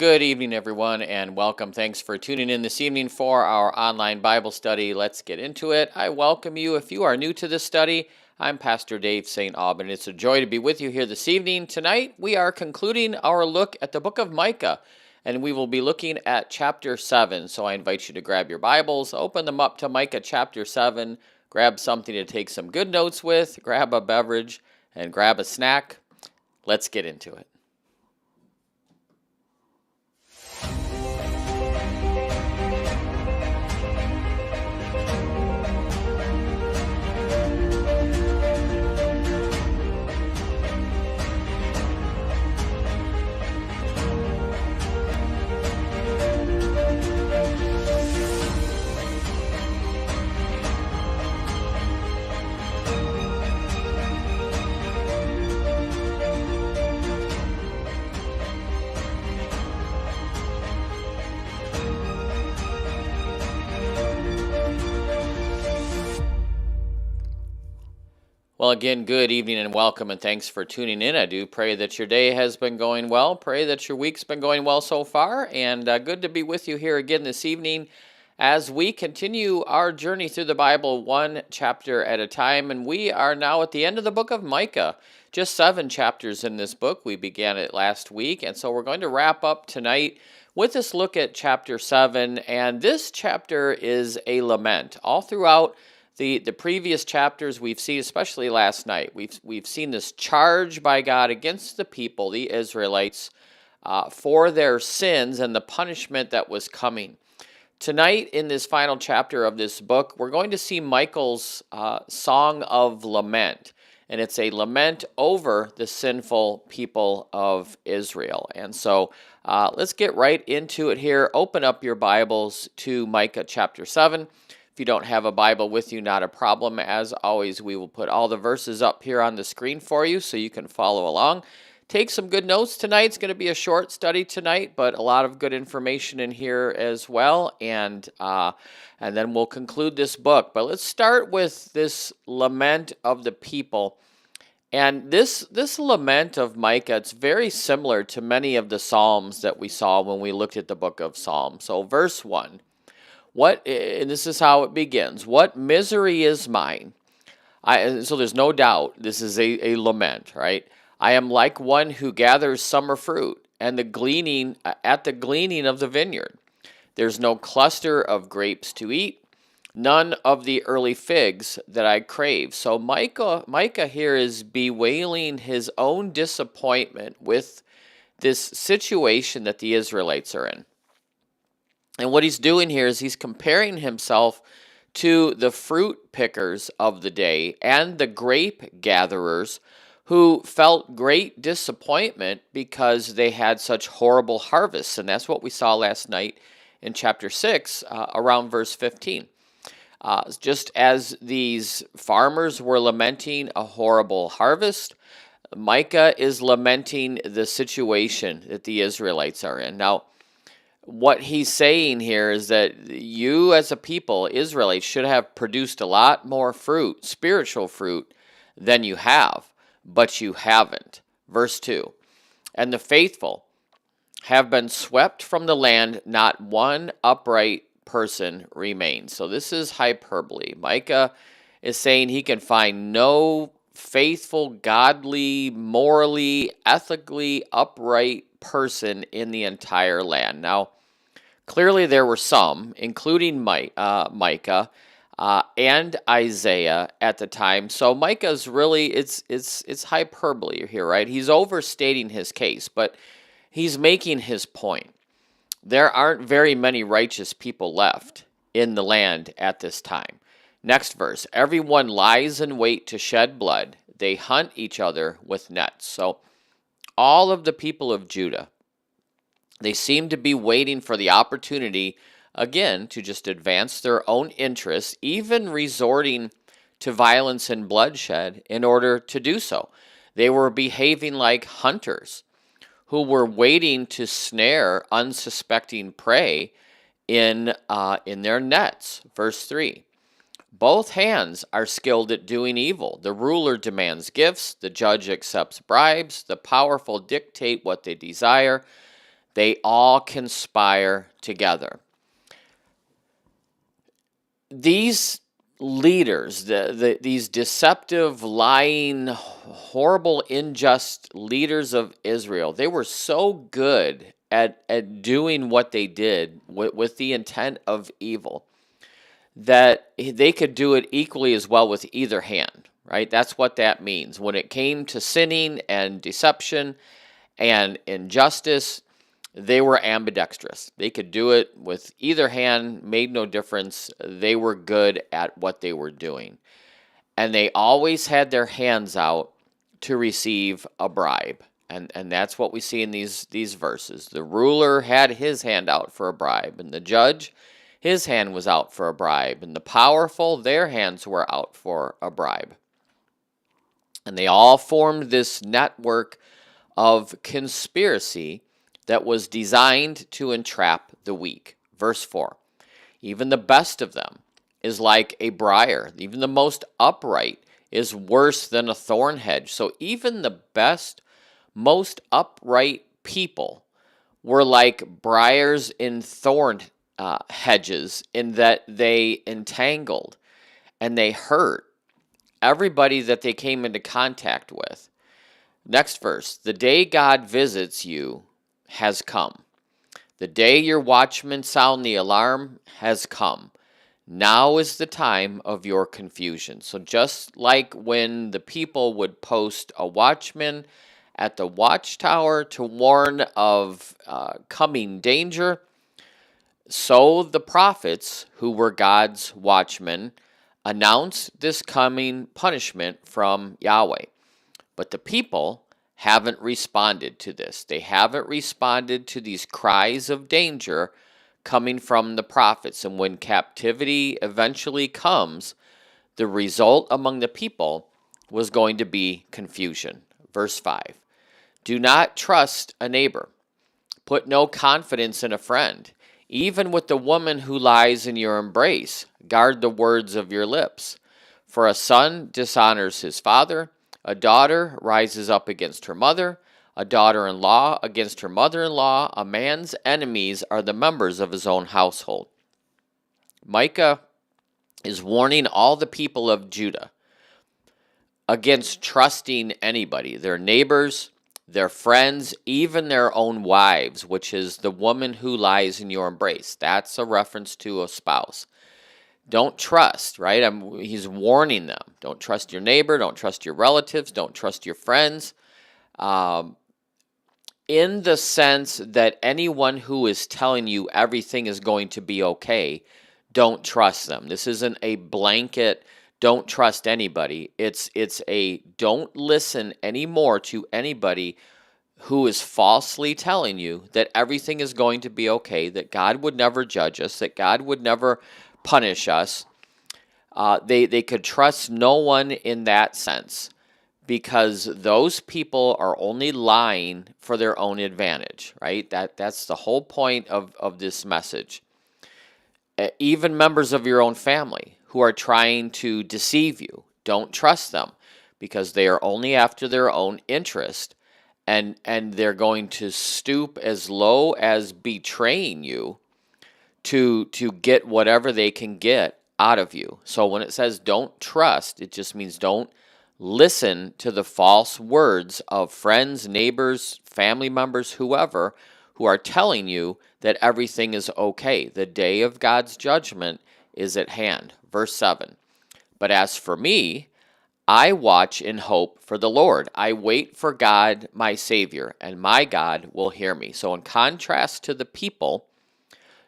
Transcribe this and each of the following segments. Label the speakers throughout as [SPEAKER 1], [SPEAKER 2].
[SPEAKER 1] good evening, everyone, and welcome. Thanks for tuning in this evening for our online Bible study. Let's get into it. I welcome you. If you are new to this study, I'm Pastor Dave St. Aubin. It's a joy to be with you here this evening. Tonight, we are concluding our look at the book of Micah, and we will be looking at chapter 7. So I invite you to grab your Bibles, open them up to Micah chapter 7, grab something to take some good notes with, grab a beverage, and grab a snack. Let's get into it. Well, again, good evening and welcome, and thanks for tuning in. I do pray that your day has been going well. Pray that your week's been going well so far, and good to be with you here again this evening as we continue our journey through the Bible one chapter at a time, and we are now at the end of the book of Micah. Just 7 chapters in this book. We began it last week, and so we're going to wrap up tonight with this look at chapter 7, and this chapter is a lament. All throughout the previous chapters we've seen, especially last night, we've seen this charge by God against the people, the Israelites, for their sins and the punishment that was coming. Tonight, in this final chapter of this book, we're going to see Michael's song of lament, and it's a lament over the sinful people of Israel. And so let's get right into it here. Open up your Bibles to Micah chapter 7. If you don't have a Bible with you, not a problem. As always, we will put all the verses up here on the screen for you so you can follow along. Take some good notes tonight. It's going to be a short study tonight, but a lot of good information in here as well. And then we'll conclude this book. But let's start with this lament of the people. And this lament of Micah, it's very similar to many of the Psalms that we saw when we looked at the book of Psalms. So verse 1. And this is how it begins. What misery is mine? So there's no doubt this is a lament, right? I am like one who gathers summer fruit and the gleaning of the vineyard. There's no cluster of grapes to eat, none of the early figs that I crave. So Micah here is bewailing his own disappointment with this situation that the Israelites are in. And what he's doing here is he's comparing himself to the fruit pickers of the day and the grape gatherers who felt great disappointment because they had such horrible harvests. And that's what we saw last night in chapter 6, around verse 15. Just as these farmers were lamenting a horrible harvest, Micah is lamenting the situation that the Israelites are in. Now, what he's saying here is that you as a people, Israelites, should have produced a lot more fruit, spiritual fruit, than you have, but you haven't. Verse 2, and the faithful have been swept from the land, not one upright person remains. So this is hyperbole. Micah is saying he can find no faithful, godly, morally, ethically upright person in the entire land. Now, clearly there were some, including Micah and Isaiah at the time. So Micah's really, it's hyperbole here, right? He's overstating his case, but he's making his point. There aren't very many righteous people left in the land at this time. Next verse, everyone lies in wait to shed blood. They hunt each other with nets. So all of the people of Judah, they seem to be waiting for the opportunity, again, to just advance their own interests, even resorting to violence and bloodshed in order to do so. They were behaving like hunters who were waiting to snare unsuspecting prey in their nets. Verse 3. Both hands are skilled at doing evil. The ruler demands gifts, the judge accepts bribes, the powerful dictate what they desire. They all conspire together. These leaders, these deceptive, lying, horrible, unjust leaders of Israel, they were so good at doing what they did with the intent of evil that they could do it equally as well with either hand, right? That's what that means. When it came to sinning and deception and injustice, they were ambidextrous. They could do it with either hand, made no difference. They were good at what they were doing. And they always had their hands out to receive a bribe. And that's what we see in these verses. The ruler had his hand out for a bribe, and the judge, his hand was out for a bribe, and the powerful, their hands were out for a bribe. And they all formed this network of conspiracy that was designed to entrap the weak. Verse 4, even the best of them is like a briar. Even the most upright is worse than a thorn hedge. So even the best, most upright people were like briars in thorn hedges, in that they entangled and they hurt everybody that they came into contact with. Next verse, the day God visits you has come. The day your watchmen sound the alarm has come. Now is the time of your confusion. So just like when the people would post a watchman at the watchtower to warn of coming danger, so the prophets, who were God's watchmen, announced this coming punishment from Yahweh. But the people haven't responded to this. They haven't responded to these cries of danger coming from the prophets. And when captivity eventually comes, the result among the people was going to be confusion. Verse 5, do not trust a neighbor. Put no confidence in a friend. Even with the woman who lies in your embrace, guard the words of your lips. For a son dishonors his father, a daughter rises up against her mother, a daughter-in-law against her mother-in-law. A man's enemies are the members of his own household. Micah is warning all the people of Judah against trusting anybody, their neighbors, their friends, even their own wives, which is the woman who lies in your embrace. That's a reference to a spouse. Don't trust, right? He's warning them. Don't trust your neighbor. Don't trust your relatives. Don't trust your friends. In the sense that anyone who is telling you everything is going to be okay, don't trust them. This isn't a blanket, don't trust anybody. It's a don't listen anymore to anybody who is falsely telling you that everything is going to be okay, that God would never judge us, that God would never punish us. They could trust no one in that sense, because those people are only lying for their own advantage, right? That's the whole point of this message. Even members of your own family who are trying to deceive you, don't trust them, because they are only after their own interest, and they're going to stoop as low as betraying you to get whatever they can get out of you. So when it says don't trust, it just means don't listen to the false words of friends, neighbors, family members, whoever, who are telling you that everything is okay. The day of God's judgment is at hand. Verse 7, but as for me, I watch in hope for the Lord. I wait for God, my Savior, and my God will hear me. So in contrast to the people,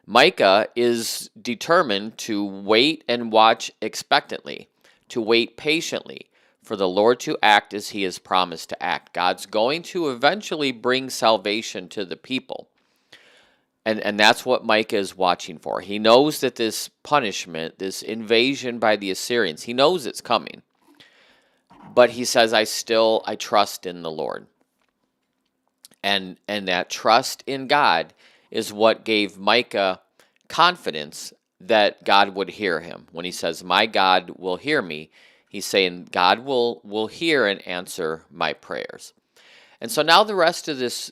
[SPEAKER 1] Micah is determined to wait and watch expectantly, to wait patiently for the Lord to act as he has promised to act. God's going to eventually bring salvation to the people. And that's what Micah is watching for. He knows that this punishment, this invasion by the Assyrians, he knows it's coming. But he says, I trust in the Lord. And that trust in God is what gave Micah confidence that God would hear him. When he says, my God will hear me, he's saying God will hear and answer my prayers. And so now the rest of this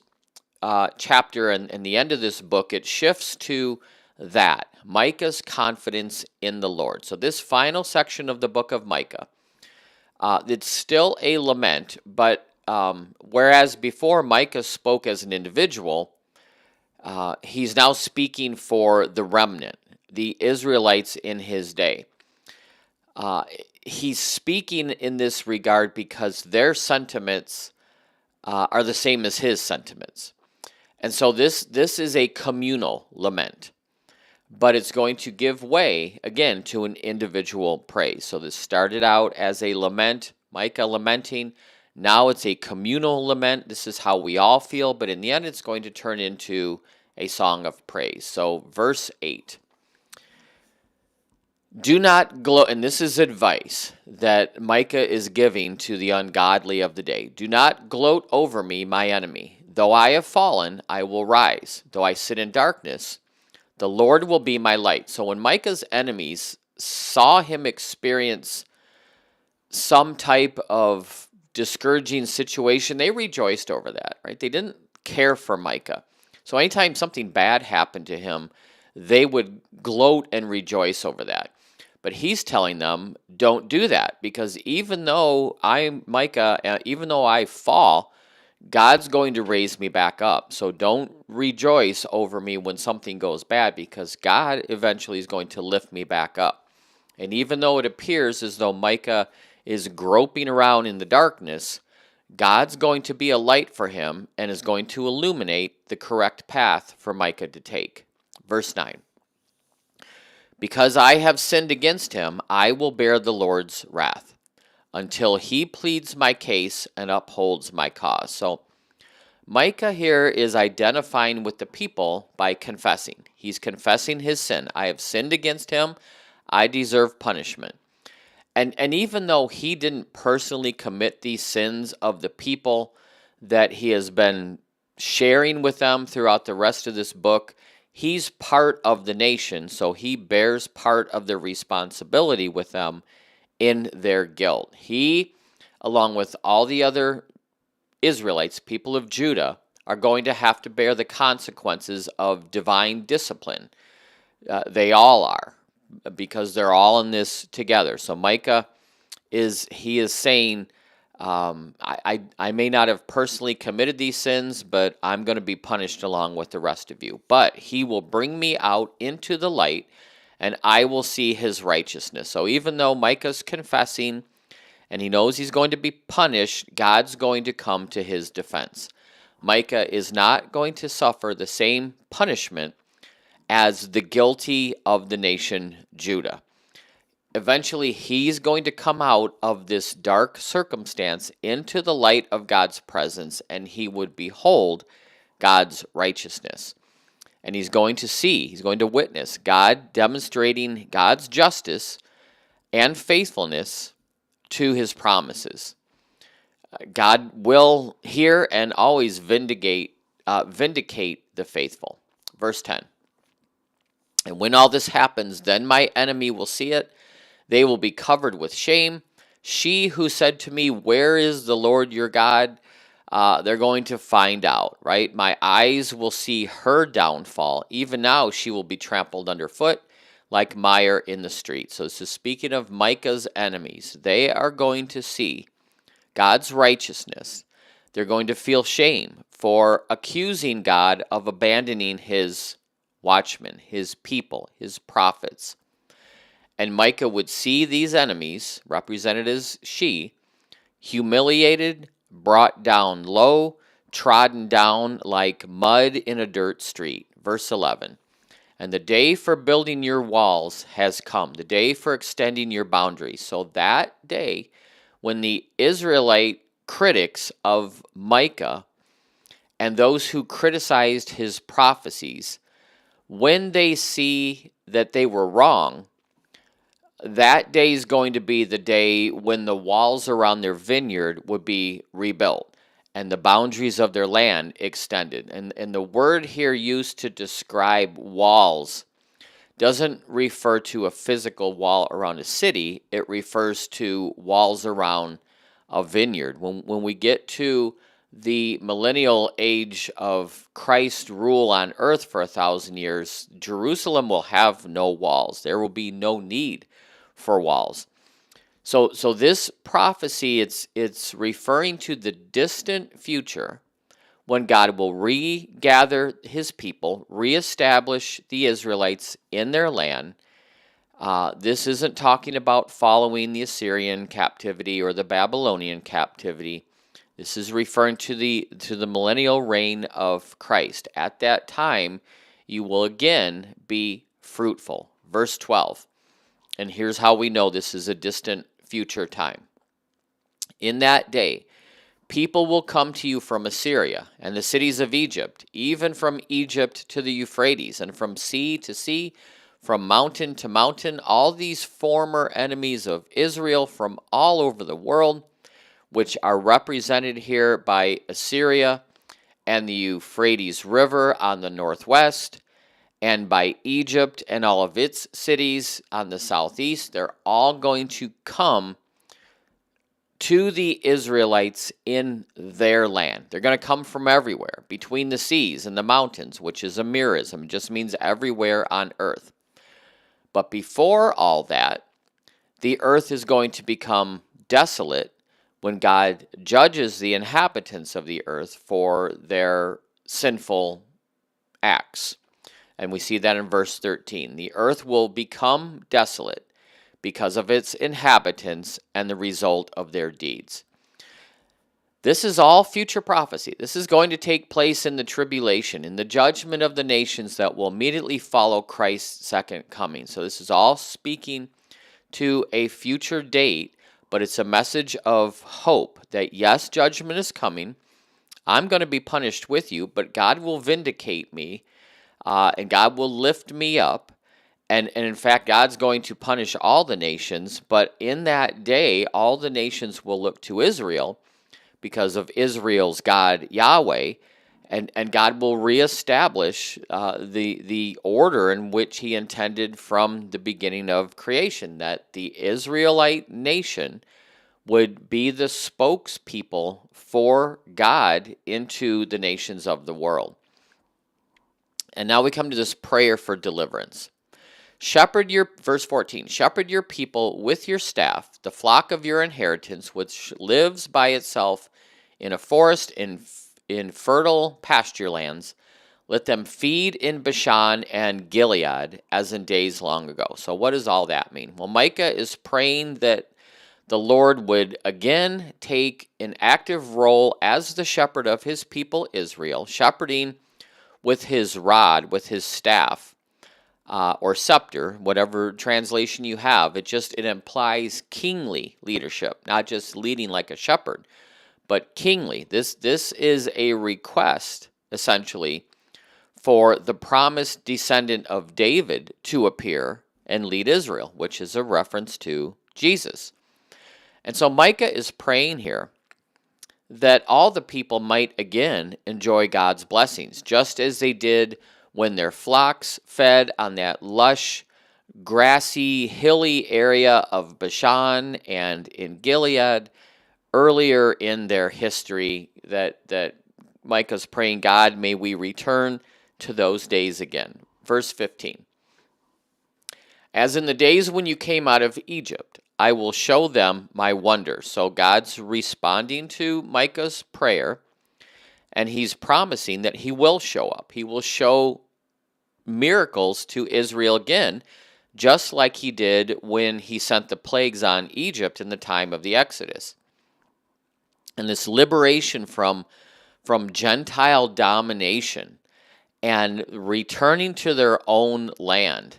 [SPEAKER 1] chapter and the end of this book, it shifts to that Micah's confidence in the Lord. So this final section of the book of Micah, it's still a lament, but whereas before Micah spoke as an individual, he's now speaking for the remnant, the Israelites in his day. He's speaking in this regard because their sentiments are the same as his sentiments. And so this is a communal lament, but it's going to give way, again, to an individual praise. So this started out as a lament, Micah lamenting. Now it's a communal lament. This is how we all feel, but in the end, it's going to turn into a song of praise. So verse 8. Do not gloat, and this is advice that Micah is giving to the ungodly of the day. Do not gloat over me, my enemy. Though I have fallen, I will rise. Though I sit in darkness, the Lord will be my light. So when Micah's enemies saw him experience some type of discouraging situation, they rejoiced over that, right? They didn't care for Micah. So anytime something bad happened to him, they would gloat and rejoice over that. But he's telling them, don't do that, because even though even though I fall, God's going to raise me back up. So don't rejoice over me when something goes bad, because God eventually is going to lift me back up. And even though it appears as though Micah is groping around in the darkness, God's going to be a light for him and is going to illuminate the correct path for Micah to take. Verse 9. Because I have sinned against him, I will bear the Lord's wrath until he pleads my case and upholds my cause. So Micah here is identifying with the people by confessing. He's confessing his sin. I have sinned against him. I deserve punishment. And even though he didn't personally commit these sins of the people that he has been sharing with them throughout the rest of this book, he's part of the nation, so he bears part of the responsibility with them in their guilt. He, along with all the other Israelites, people of Judah, are going to have to bear the consequences of divine discipline. They all are, because they're all in this together. So Micah is saying, I may not have personally committed these sins, but I'm going to be punished along with the rest of you. But he will bring me out into the light, and I will see his righteousness. So even though Micah's confessing, and he knows he's going to be punished, God's going to come to his defense. Micah is not going to suffer the same punishment as the guilty of the nation Judah. Eventually, he's going to come out of this dark circumstance into the light of God's presence, and he would behold God's righteousness. And he's going to witness God demonstrating God's justice and faithfulness to his promises. God will hear and always vindicate the faithful. Verse 10. And when all this happens, then my enemy will see it. They will be covered with shame. She who said to me, where is the Lord your God? They're going to find out, right? My eyes will see her downfall. Even now she will be trampled underfoot like mire in the street. So this is speaking of Micah's enemies. They are going to see God's righteousness. They're going to feel shame for accusing God of abandoning his watchmen, his people, his prophets. And Micah would see these enemies, represented as she, humiliated, brought down low, trodden down like mud in a dirt street. Verse 11. And the day for building your walls has come, the day for extending your boundaries. So that day, when the Israelite critics of Micah and those who criticized his prophecies, when they see that they were wrong, that day is going to be the day when the walls around their vineyard would be rebuilt and the boundaries of their land extended. And the word here used to describe walls doesn't refer to a physical wall around a city. It refers to walls around a vineyard. When we get to the millennial age of Christ rule on earth for 1,000 years, Jerusalem will have no walls. There will be no need for walls. So this prophecy, it's referring to the distant future when God will regather his people, reestablish the Israelites in their land. This isn't talking about following the Assyrian captivity or the Babylonian captivity. This is referring to the millennial reign of Christ. At that time, you will again be fruitful. Verse 12. And here's how we know this is a distant future time. In that day, people will come to you from Assyria and the cities of Egypt, even from Egypt to the Euphrates, and from sea to sea, from mountain to mountain, all these former enemies of Israel from all over the world, which are represented here by Assyria and the Euphrates River on the northwest, and by Egypt and all of its cities on the southeast. They're all going to come to the Israelites in their land. They're going to come from everywhere, between the seas and the mountains, which is a merism. It just means everywhere on earth. But before all that, the earth is going to become desolate when God judges the inhabitants of the earth for their sinful acts. And we see that in verse 13. The earth will become desolate because of its inhabitants and the result of their deeds. This is all future prophecy. This is going to take place in the tribulation, in the judgment of the nations that will immediately follow Christ's second coming. So this is all speaking to a future date, but it's a message of hope that yes, judgment is coming. I'm going to be punished with you, but God will vindicate me, and God will lift me up. And in fact, God's going to punish all the nations, but in that day, all the nations will look to Israel because of Israel's God, Yahweh, and God will reestablish the order in which he intended from the beginning of creation, that the Israelite nation would be the spokespeople for God into the nations of the world. And now we come to this prayer for deliverance. Verse 14, shepherd your people with your staff, the flock of your inheritance, which lives by itself in a forest in fertile pasture lands. Let them feed in Bashan and Gilead as in days long ago. So what does all that mean? Well, Micah is praying that the Lord would again take an active role as the shepherd of his people Israel, shepherding with his rod, with his staff, or scepter, whatever translation you have. It implies kingly leadership, not just leading like a shepherd, but kingly. This is a request, essentially, for the promised descendant of David to appear and lead Israel, which is a reference to Jesus. And so Micah is praying here that all the people might again enjoy God's blessings, just as they did when their flocks fed on that lush, grassy, hilly area of Bashan and in Gilead earlier in their history, that Micah's praying, God, may we return to those days again. Verse 15. As in the days when you came out of Egypt, I will show them my wonders. So God's responding to Micah's prayer, and he's promising that he will show up. He will show miracles to Israel again, just like he did when he sent the plagues on Egypt in the time of the Exodus. And this liberation from Gentile domination and returning to their own land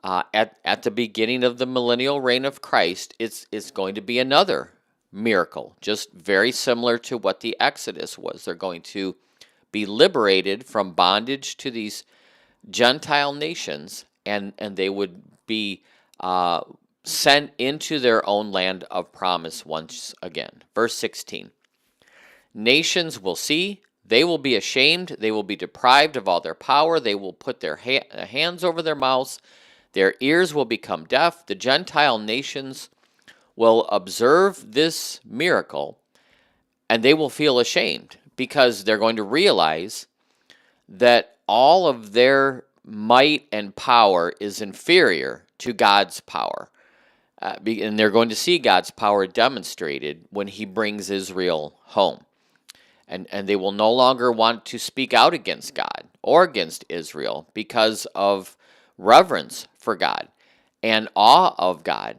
[SPEAKER 1] at the beginning of the millennial reign of Christ, it's going to be another miracle, just very similar to what the Exodus was. They're going to be liberated from bondage to these Gentile nations, and they would be sent into their own land of promise once again. Verse 16, nations will see, they will be ashamed, they will be deprived of all their power, they will put their hands over their mouths, their ears will become deaf. The Gentile nations will observe this miracle, And they will feel ashamed because they're going to realize that all of their might and power is inferior to God's power. And they're going to see God's power demonstrated when he brings Israel home. And they will no longer want to speak out against God or against Israel because of reverence for God and awe of God.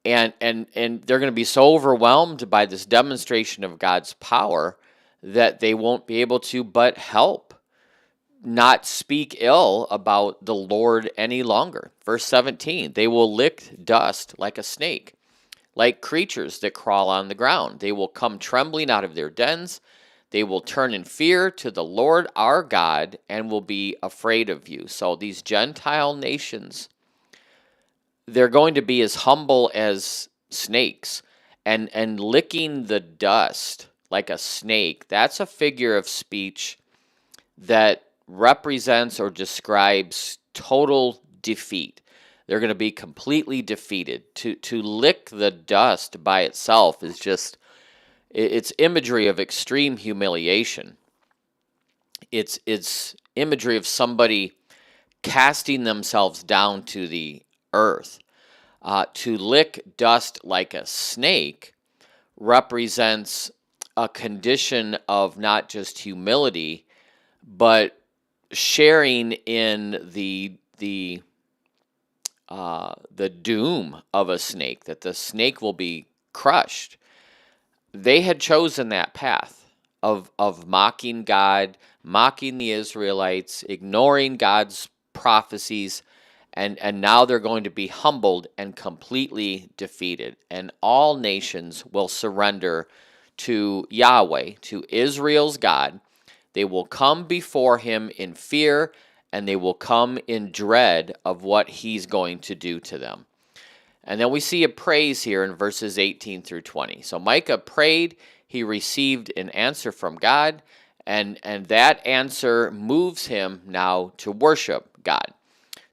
[SPEAKER 1] And they're going to be so overwhelmed by this demonstration of God's power that they won't be able to but help not speak ill about the Lord any longer. Verse 17, they will lick dust like a snake, like creatures that crawl on the ground. They will come trembling out of their dens. They will turn in fear to the Lord our God and will be afraid of you. So these Gentile nations, they're going to be as humble as snakes, and licking the dust like a snake. That's a figure of speech that represents or describes total defeat. They're going to be completely defeated. To lick the dust by itself is just, it's imagery of extreme humiliation. It's imagery of somebody casting themselves down to the earth. To lick dust like a snake represents a condition of not just humility, but sharing in the doom of a snake, that the snake will be crushed. They had chosen that path of mocking God, mocking the Israelites, ignoring God's prophecies, and now they're going to be humbled and completely defeated. And all nations will surrender to Yahweh, to Israel's God. They will come before him in fear, and they will come in dread of what he's going to do to them. And then we see a praise here in verses 18 through 20. So Micah prayed, he received an answer from God, and that answer moves him now to worship God.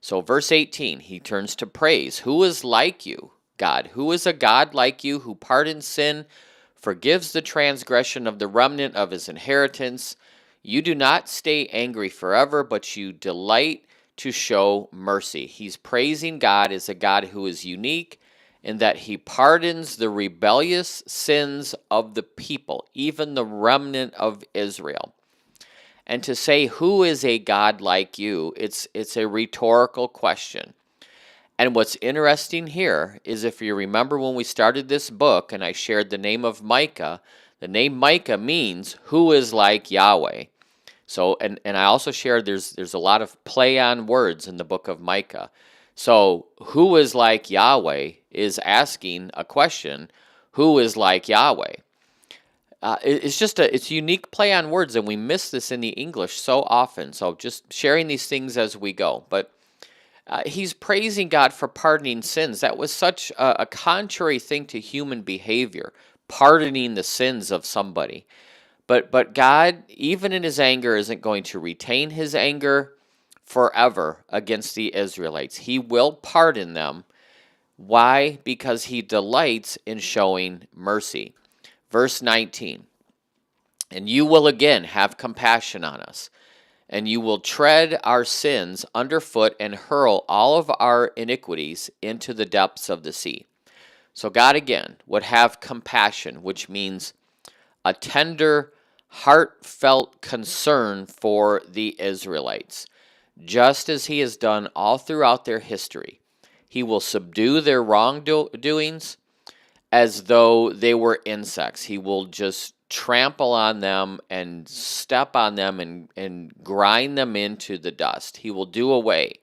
[SPEAKER 1] So verse 18, he turns to praise. Who is like you, God? Who is a God like you who pardons sin, forgives the transgression of the remnant of his inheritance? You do not stay angry forever, but you delight to show mercy. He's praising God as a God who is unique in that he pardons the rebellious sins of the people, even the remnant of Israel. And to say, who is a God like you, it's a rhetorical question. And what's interesting here is, if you remember when we started this book and I shared the name of Micah, the name Micah means who is like Yahweh. So, and I also shared there's a lot of play on words in the book of Micah. So, who is like Yahweh is asking a question, who is like Yahweh? It's a unique play on words, and we miss this in the English so often. So just sharing these things as we go. But he's praising God for pardoning sins. That was such a contrary thing to human behavior, pardoning the sins of somebody. But God, even in his anger, isn't going to retain his anger forever against the Israelites. He will pardon them. Why? Because he delights in showing mercy. Verse 19, and you will again have compassion on us, and you will tread our sins underfoot and hurl all of our iniquities into the depths of the sea. So God again would have compassion, which means a tender, heartfelt concern for the Israelites, just as he has done all throughout their history. He will subdue their wrongdoings as though they were insects. He will just trample on them and step on them and grind them into the dust. He will do away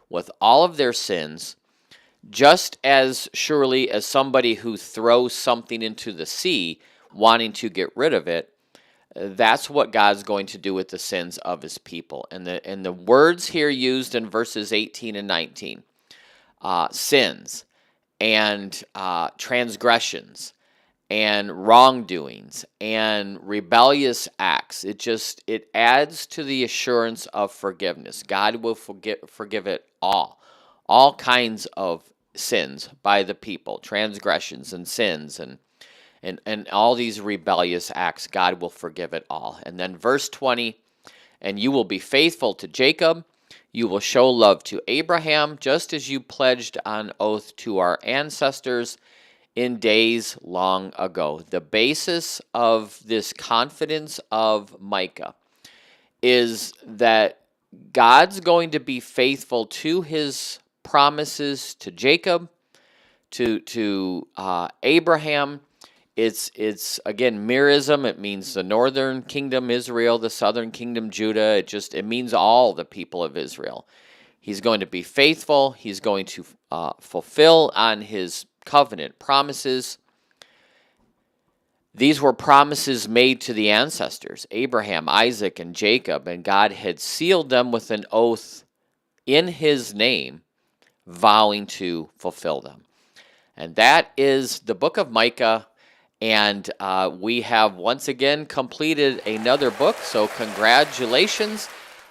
[SPEAKER 1] with all of their sins, just as surely as somebody who throws something into the sea wanting to get rid of it. That's what God's going to do with the sins of his people. And the words here used in verses 18 and 19, sins and transgressions and wrongdoings and rebellious acts. It adds to the assurance of forgiveness. God will forgive it all kinds of sins by the people, transgressions and sins, and all these rebellious acts, God will forgive it all. And then verse 20, and you will be faithful to Jacob. You will show love to Abraham, just as you pledged on oath to our ancestors in days long ago. The basis of this confidence of Micah is that God's going to be faithful to his promises to Jacob, to Abraham. It's again merism. It means the northern kingdom Israel, the southern kingdom Judah. It means all the people of Israel. He's going to be faithful. He's going to fulfill on his covenant promises. These were promises made to the ancestors, Abraham, Isaac, and Jacob, and God had sealed them with an oath in his name, vowing to fulfill them. And that is the book of Micah, and we have once again completed another book, so congratulations.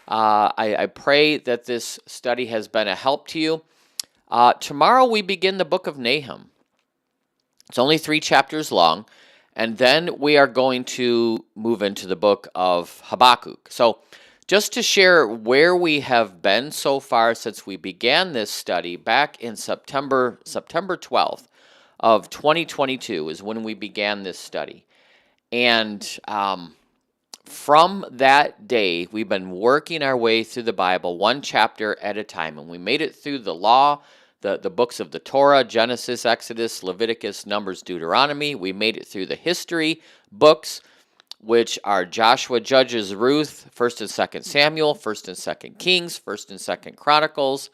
[SPEAKER 1] I pray that this study has been a help to you. Tomorrow we begin the book of Nahum. It's only 3 chapters long, and then we are going to move into the book of Habakkuk. So just to share where we have been so far since we began this study back in September 12th of 2022 is when we began this study. And from that day, we've been working our way through the Bible one chapter at a time, and we made it through the law, the books of the Torah, Genesis, Exodus, Leviticus, Numbers, Deuteronomy. We made it through the history books, which are Joshua, Judges, Ruth, 1st and 2nd Samuel, 1st and 2nd Kings, 1st and 2nd Chronicles,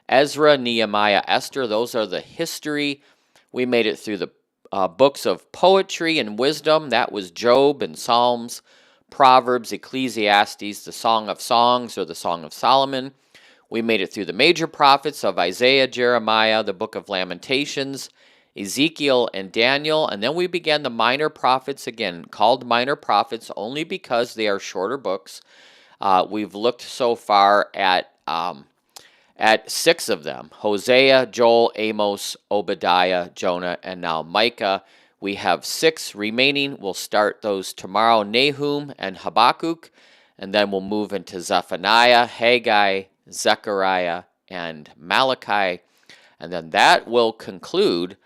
[SPEAKER 1] Ezra, Nehemiah, Esther. Those are the history. We made it through the books of poetry and wisdom. That was Job and Psalms, Proverbs, Ecclesiastes, the Song of Songs, or the Song of Solomon. We made it through the major prophets of Isaiah, Jeremiah, the book of Lamentations, Ezekiel, and Daniel. And then we began the minor prophets, again, called minor prophets only because they are shorter books. We've looked so far at 6 of them: Hosea, Joel, Amos, Obadiah, Jonah, and now Micah. We have 6 remaining. We'll start those tomorrow: Nahum and Habakkuk, and then we'll move into Zephaniah, Haggai, Zechariah, and Malachi. And then that will conclude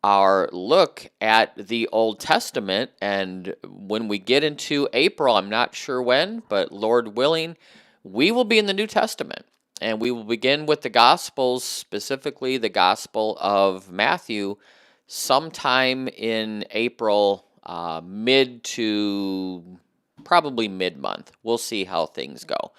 [SPEAKER 1] our look at the Old Testament. And when we get into April, I'm not sure when, but Lord willing, we will be in the New Testament. And we will begin with the Gospels, specifically the Gospel of Matthew, sometime in April, mid to probably mid-month. We'll see how things go.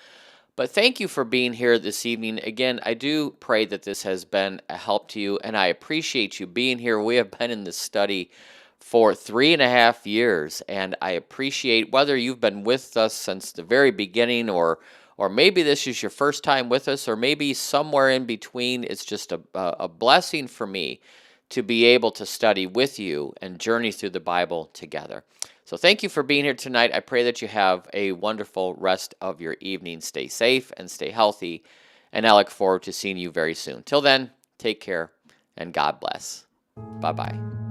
[SPEAKER 1] But thank you for being here this evening. Again, I do pray that this has been a help to you, and I appreciate you being here. We have been in this study for 3.5 years, and I appreciate whether you've been with us since the very beginning, or maybe this is your first time with us, or maybe somewhere in between. It's just a blessing for me to be able to study with you and journey through the Bible together. So thank you for being here tonight. I pray that you have a wonderful rest of your evening. Stay safe and stay healthy, and I look forward to seeing you very soon. Till then, take care, and God bless. Bye-bye.